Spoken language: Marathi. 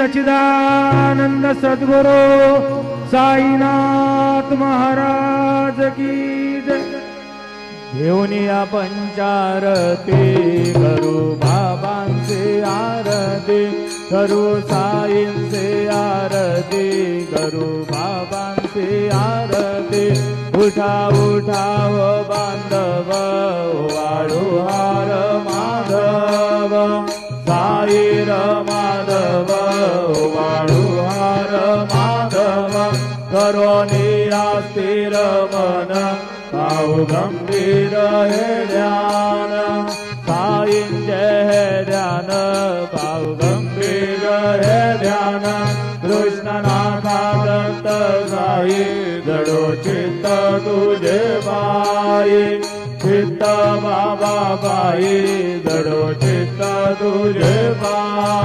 सच्चिदानंद सद्गुरु साईनाथ महाराज की जय। घेऊन या पंचारती करू बाबांचे आरती, करू साईंचे आरती, करू बाबांचे आरती। उठा उठा हो बांधव वाळू हार माधव, साईर माधव वाळू हार माधव। करोनी स्थिर मन पाहू गंभीर हे ध्यान, साईंचे हे ध्यान पाहू गंभीर हे ध्यान। कृष्णनाथा दत्त साई जडो चित्त तुझे बाई, चित्त बाबा बाई जडो चित्त तुझे बाई।